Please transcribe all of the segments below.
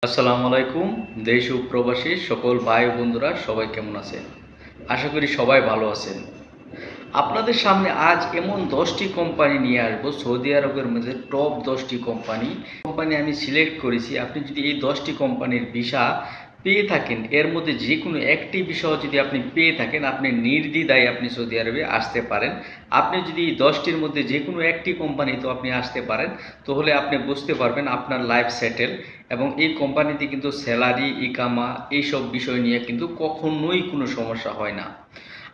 আসসালামু আলাইকুম। দেশ ও প্রবাসী সকল ভাই ও বন্ধুরা সবাই কেমন আছেন? আশা করি সবাই ভালো আছেন। আপনাদের সামনে আজ এমন 10টি কোম্পানি নিয়ে আসবো, সৌদি আরবের মধ্যে টপ 10টি কোম্পানি আমি সিলেক্ট করেছি। আপনি যদি এই 10টি কোম্পানির ভিসা পেয়ে থাকেন, এর মধ্যে যে কোনো একটি ভিসা যদি আপনি পেয়ে থাকেন, আপনি নির্দ্বিধায় আপনি সৌদি আরবে আসতে পারেন। আপনি যদি এই 10টির মধ্যে যে কোনো একটি কোম্পানিতে আপনি আসতে পারেন, তাহলে আপনি বুঝতে পারবেন আপনার লাইফ সেটেল। এবং এই কোম্পানিতে কিন্তু স্যালারি, ইকামা এইসব বিষয় নিয়ে কিন্তু কখনোই কোনো সমস্যা হয় না।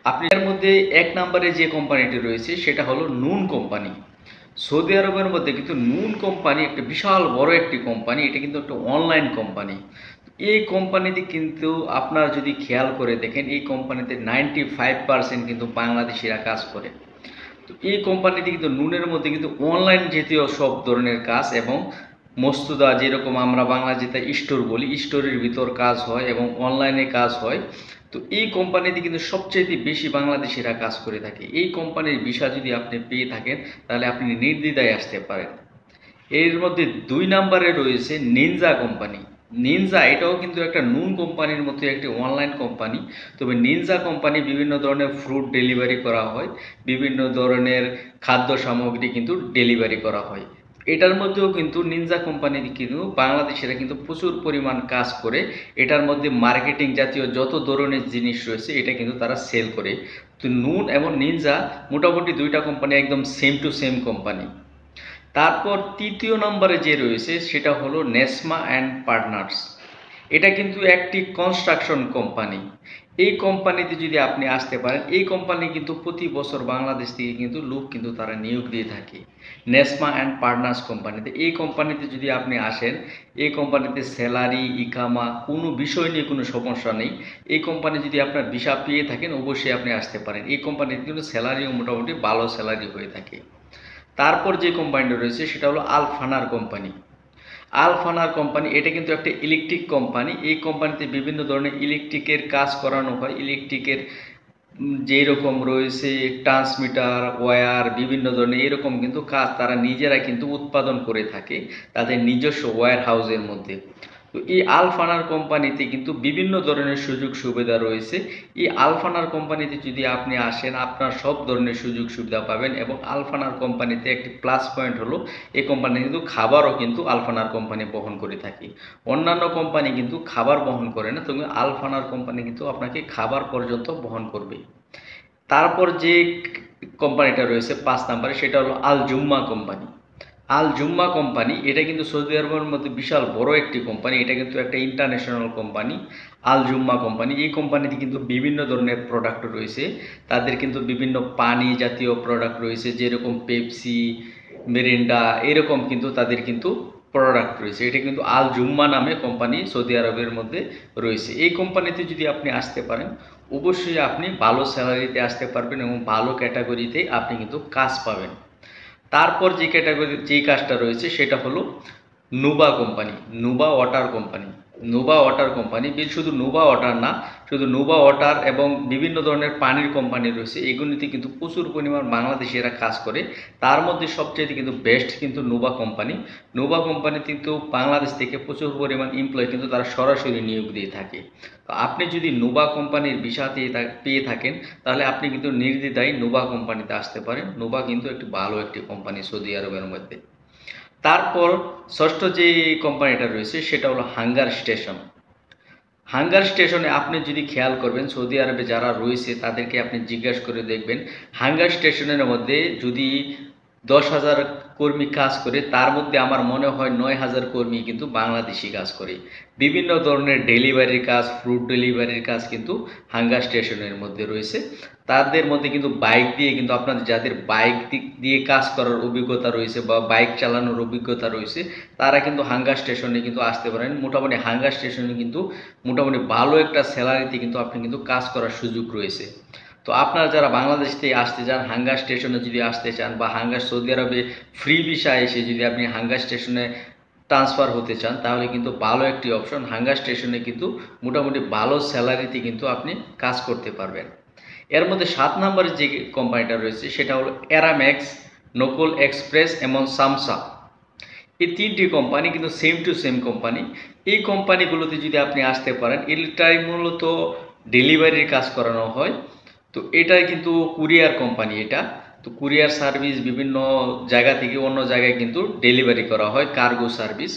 আপনি এর মধ্যে এক নম্বরে যে কোম্পানিটি রয়েছে সেটা হলো নুন কোম্পানি। সৌদি আরবের মধ্যে কিন্তু নুন কোম্পানি একটা বিশাল বড় একটি কোম্পানি। এটা কিন্তু একটা অনলাইন কোম্পানি। এই কোম্পানিতে কিন্তু আপনারা যদি খেয়াল করে দেখেন, এই কোম্পানিতে 95% কিন্তু বাংলাদেশিরা কাজ করে। তো এই কোম্পানিতে কিন্তু নুনের মধ্যে কিন্তু অনলাইন জাতীয় সব ধরনের কাজ এবং মস্তুদা, যেরকম আমরা বাংলা যেটা স্টোর বলি, স্টোরের ভিতর কাজ হয় এবং অনলাইনে কাজ হয়। তো এই কোম্পানিতে কিন্তু সবচেয়ে বেশি বাংলাদেশিরা কাজ করে থাকে। এই কোম্পানির ভিসা যদি আপনি পেয়ে থাকেন, তাহলে আপনি নির্দ্বিধায় আসতে পারেন। এর মধ্যে 2 নম্বরে রয়েছে নিনজা কোম্পানি। নিনজা এটাও কিন্তু একটা নুন কোম্পানির মতো একটি অনলাইন কোম্পানি। তবে নিনজা কোম্পানি বিভিন্ন ধরনের ফ্রুট ডেলিভারি করা হয়, বিভিন্ন ধরনের খাদ্য সামগ্রী কিন্তু ডেলিভারি করা হয়। এটার মধ্যেও কিন্তু নিনজা কোম্পানি কিন্তু বাংলাদেশিরা কিন্তু প্রচুর পরিমাণ কাজ করে। এটার মধ্যে মার্কেটিং জাতীয় যত ধরনের জিনিস রয়েছে এটা কিন্তু তারা সেল করে। তো নুন এবং নিনজা মোটামুটি দুইটা কোম্পানি একদম সেম টু সেম কোম্পানি। তারপর 3য় নম্বরে যে রয়েছে সেটা হলো নেসমা অ্যান্ড পার্টনার্স। এটা কিন্তু একটি কনস্ট্রাকশন কোম্পানি। এই কোম্পানিতে যদি আপনি আসতে পারেন, এই কোম্পানি কিন্তু প্রতি বছর বাংলাদেশ থেকে কিন্তু লোক কিন্তু তারা নিয়োগ দিয়ে থাকে নেসমা অ্যান্ড পার্টনার্স কোম্পানিতে। এই কোম্পানিতে যদি আপনি আসেন, এই কোম্পানিতে স্যালারি, ইকামা কোনো বিষয় নিয়ে কোনো সমস্যা নেই। এই কোম্পানি যদি আপনার ভিসা পেয়ে থাকেন, অবশ্যই আপনি আসতে পারেন। এই কোম্পানিতে কিন্তু স্যালারিও মোটামুটি ভালো স্যালারি হয়ে থাকে। তারপর যে কোম্পানিটা রয়েছে সেটা হলো আলফানার কোম্পানি। আলফানার কোম্পানি এটা কিন্তু একটা ইলেকট্রিক কোম্পানি। এই কোম্পানিতে বিভিন্ন ধরনের ইলেকট্রিকের কাজ করানো হয়। ইলেকট্রিকের যেই রকম রয়েছে ট্রান্সমিটার, ওয়্যার, বিভিন্ন ধরনের এরকম কিন্তু কাজ তারা নিজেরা কিন্তু উৎপাদন করে থাকে তাদের নিজস্ব ওয়্যার হাউসের মধ্যে। তো এই আলফানার কোম্পানিতে কিন্তু বিভিন্ন ধরনের সুযোগ সুবিধা রয়েছে। এই আলফানার কোম্পানিতে যদি আপনি আসেন, আপনার সব ধরনের সুযোগ সুবিধা পাবেন। এবং আলফানার কোম্পানিতে একটি প্লাস পয়েন্ট হলো, এই কোম্পানি কিন্তু খাবারও কিন্তু আলফানার কোম্পানি বহন করে থাকে। অন্যান্য কোম্পানি কিন্তু খাবার বহন করে না, তবে আলফানার কোম্পানি কিন্তু আপনাকে খাবার পর্যন্ত বহন করবে। তারপর যে কোম্পানিটা রয়েছে 5 নম্বরে সেটা হলো আল জুম্মা কোম্পানি। আল জুম্মা কোম্পানি এটা কিন্তু সৌদি আরবের মধ্যে বিশাল বড় একটি কোম্পানি। এটা কিন্তু একটা ইন্টারন্যাশনাল কোম্পানি। আল জুম্মা কোম্পানি, এই কোম্পানিতে কিন্তু বিভিন্ন ধরনের প্রোডাক্ট রয়েছে। তাদের কিন্তু বিভিন্ন পানি জাতীয় প্রোডাক্ট রয়েছে, যেরকম পেপসি, মেরিন্ডা, এরকম কিন্তু তাদের কিন্তু প্রোডাক্ট রয়েছে। এটা কিন্তু আল জুম্মা নামে কোম্পানি সৌদি আরবের মধ্যে রয়েছে। এই কোম্পানিতে যদি আপনি আসতে পারেন, অবশ্যই আপনি ভালো স্যালারিতে আসতে পারবেন এবং ভালো ক্যাটাগরিতে আপনি কিন্তু কাজ পাবেন। তারপর যে ক্যাটাগরি যেই কাজটা রয়েছে সেটা হলো Nuba company, Nuba water company. Nuba water company শুধু নুবা ওয়াটার না, শুধু নুবা ওয়াটার এবং বিভিন্ন ধরনের পানির কোম্পানি রয়েছে। এগুলিতে কিন্তু প্রচুর পরিমাণ বাংলাদেশিরা কাজ করে। তার মধ্যে সবচেয়ে কিন্তু বেস্ট কিন্তু নুবা কোম্পানি। নুবা কোম্পানি কিন্তু বাংলাদেশ থেকে প্রচুর পরিমাণ এমপ্লয় কিন্তু তারা সরাসরি নিয়োগ দিয়ে থাকে। তো আপনি যদি নুবা কোম্পানির ভিসা পেয়ে থাকেন, তাহলে আপনি কিন্তু নির্দ্বিধায় নুবা কোম্পানিতে আসতে পারেন। নুবা কিন্তু একটি ভালো একটি কোম্পানি সৌদি আরবের মধ্যে। তারপর ষষ্ঠ যে কোম্পানিটা রয়েছে সেটা হলো হাঙ্গার স্টেশন। হাঙ্গার স্টেশনে আপনি যদি খেয়াল করবেন, সৌদি আরবে যারা রয়েছে তাদেরকে আপনি জিজ্ঞাসা করে দেখবেন, হাঙ্গার স্টেশনের মধ্যে যদি 10,000 কর্মী কাজ করে, তার মধ্যে আমার মনে হয় 9,000 কর্মী কিন্তু বাংলাদেশি কাজ করে। বিভিন্ন ধরনের ডেলিভারির কাজ, ফ্রুট ডেলিভারির কাজ কিন্তু হাঙ্গার স্টেশনের মধ্যে রয়েছে। তাদের মধ্যে কিন্তু বাইক দিয়ে কিন্তু আপনাদের যাদের বাইক দিয়ে কাজ করার অভিজ্ঞতা রয়েছে বা বাইক চালানোর অভিজ্ঞতা রয়েছে, তারা কিন্তু হাঙ্গার স্টেশনে কিন্তু আসতে পারেন। মোটামুটি হাঙ্গার স্টেশনে কিন্তু মোটামুটি ভালো একটা স্যালারিতে কিন্তু আপনি কিন্তু কাজ করার সুযোগ রয়েছে। তো আপনারা যারা বাংলাদেশ থেকে আসতে চান, হাঙ্গার স্টেশনে যদি আসতে চান বা হাঙ্গার সৌদি আরবে ফ্রি ভিসা এসে যদি আপনি হাঙ্গার স্টেশনে ট্রান্সফার হতে চান, তাহলে কিন্তু ভালো একটি অপশন। হাঙ্গার স্টেশনে কিন্তু মোটামুটি ভালো স্যালারিতে কিন্তু আপনি কাজ করতে পারবেন। এর মধ্যে 7 নম্বরে যে কোম্পানিটা রয়েছে সেটা হলো অ্যারামেক্স, নকুল এক্সপ্রেস এবং সামসা। এই 3টি কোম্পানি কিন্তু সেম টু সেম কোম্পানি। এই কোম্পানিগুলোতে যদি আপনি আসতে পারেন, এটাই মূলত ডেলিভারির কাজ করানো হয়। তো এটাই কিন্তু কুরিয়ার কোম্পানি এটা। তো কুরিয়ার সার্ভিস বিভিন্ন জায়গা থেকে অন্য জায়গায় কিন্তু ডেলিভারি করা হয়, কার্গো সার্ভিস।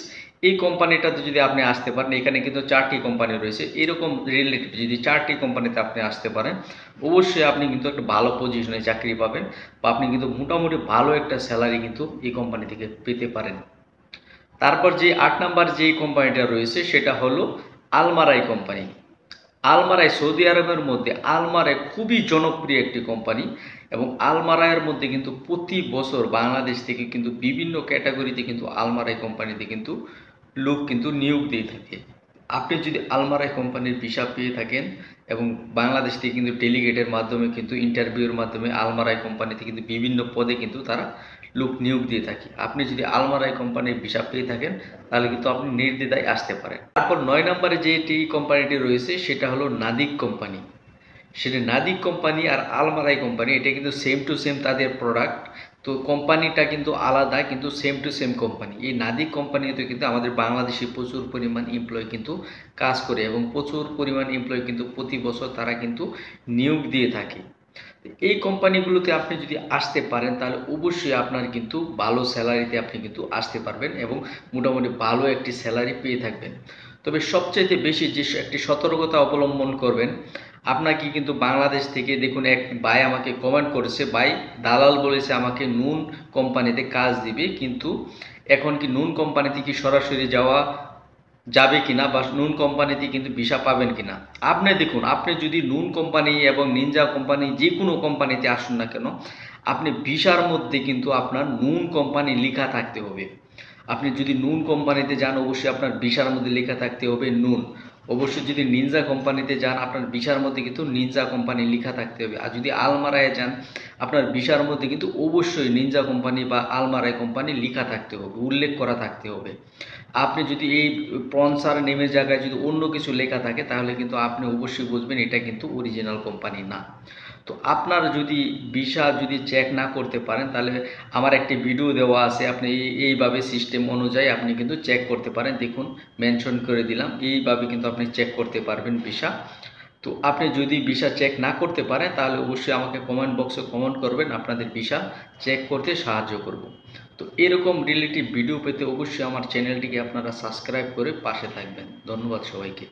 এই কোম্পানিটাতে যদি আপনি আসতে পারেন, এখানে কিন্তু 4টি কোম্পানি রয়েছে। এরকম রিলেটিভ যদি 4টি কোম্পানিতে আপনি আসতে পারেন, অবশ্যই আপনি কিন্তু একটা ভালো পজিশনে চাকরি পাবেন, বা আপনি কিন্তু মোটামুটি ভালো একটা স্যালারি কিন্তু এই কোম্পানি থেকে পেতে পারেন। তারপর যে 8 নাম্বার যেই কোম্পানিটা রয়েছে সেটা হলো আলমারাই কোম্পানি। আলমারাই সৌদি আরবের মধ্যে আলমারাই খুবই জনপ্রিয় একটি কোম্পানি, এবং আলমারাইয়ের মধ্যে কিন্তু প্রতি বছর বাংলাদেশ থেকে কিন্তু বিভিন্ন ক্যাটাগরিতে কিন্তু আলমারাই কোম্পানিতে কিন্তু লোক কিন্তু নিয়োগ দিয়ে থাকে। আপনি যদি আলমারাই কোম্পানির ভিসা পেয়ে থাকেন, এবং বাংলাদেশ থেকে কিন্তু ডেলিগেটের মাধ্যমে কিন্তু ইন্টারভিউর মাধ্যমে আলমারাই কোম্পানিতে কিন্তু বিভিন্ন পদে কিন্তু তারা লোক নিয়োগ দিয়ে থাকে। আপনি যদি আলমারাই কোম্পানির ভিসা পেয়ে থাকেন, তাহলে কিন্তু আপনি নির্দ্বিধায় আসতে পারেন। তারপর 9 নম্বরে যেটি কোম্পানিটি রয়েছে সেটা হলো নাদিক কোম্পানি। সেটা নাদিক কোম্পানি আর আলমারাই কোম্পানি, এটা কিন্তু সেম টু সেম তাদের প্রোডাক্ট। তো কোম্পানিটা কিন্তু আলাদা, কিন্তু সেম টু সেম কোম্পানি। এই নাদিক কোম্পানিতে কিন্তু আমাদের বাংলাদেশি প্রচুর পরিমাণ এমপ্লয় কিন্তু কাজ করে, এবং প্রচুর পরিমাণ এমপ্লয় কিন্তু প্রতি বছর তারা কিন্তু নিয়োগ দিয়ে থাকে। এই কোম্পানিগুলোতে আপনি যদি আসতে পারেন, তাহলে অবশ্যই আপনার কিন্তু ভালো স্যালারিতে আপনি কিন্তু আসতে পারবেন, এবং মোটামুটি ভালো একটি স্যালারি পেয়ে থাকবেন। তবে সবচাইতে বেশি যে একটি সতর্কতা অবলম্বন করবেন, আপনাকে কিন্তু বাংলাদেশ থেকে, দেখুন এক ভাই আমাকে কমেন্ট করেছে, ভাই দালাল বলেছে আমাকে নুন কোম্পানিতে কাজ দিবে, কিন্তু এখন কি নুন কোম্পানিতে কি সরাসরি যাওয়া যাবে কিনা, বা নুন কোম্পানিতে কিন্তু ভিসা পাবেন কিনা। আপনি দেখুন, আপনি যদি নুন কোম্পানি এবং নিনজা কোম্পানি যে কোনো কোম্পানিতে আসুন না কেন, আপনি ভিসার মধ্যে কিন্তু আপনার নুন কোম্পানি লেখা থাকতে হবে। আপনি যদি নুন কোম্পানিতে যান, অবশ্যই আপনার ভিসার মধ্যে লেখা থাকতে হবে নুন। অবশ্যই যদি নিনজা কোম্পানিতে যান, আপনার ভিসার মধ্যে কিন্তু নিনজা কোম্পানি লেখা থাকতে হবে। আর যদি আলমারায় যান, আপনার ভিসার মধ্যে কিন্তু অবশ্যই নিনজা কোম্পানি বা আলমারাই কোম্পানি লেখা থাকতে হবে, উল্লেখ করা থাকতে হবে। আপনি যদি এই স্পন্সর নেমের জায়গায় যদি অন্য কিছু লেখা থাকে, তাহলে কিন্তু আপনি অবশ্যই বুঝবেন এটা কিন্তু অরিজিনাল কোম্পানি না। তো আপনার যদি ভিসা যদি চেক না করতে পারেন, তাহলে আমার একটি ভিডিও দেওয়া আছে, আপনি এইভাবে সিস্টেম অনুযায়ী আপনি কিন্তু চেক করতে পারেন। দেখুন মেনশন করে দিলাম, এইভাবে কিন্তু আপনি চেক করতে পারবেন ভিসা। তো আপনি যদি ভিসা চেক না করতে পারেন, তাহলে অবশ্যই আমাকে কমেন্ট বক্সে কমেন্ট করবেন, আপনাদের ভিসা চেক করতে সাহায্য করব। তো এরকম রিলেটিভ ভিডিও পেতে অবশ্যই আমার চ্যানেলটিকে আপনারা সাবস্ক্রাইব করে পাশে থাকবেন। ধন্যবাদ সবাইকে।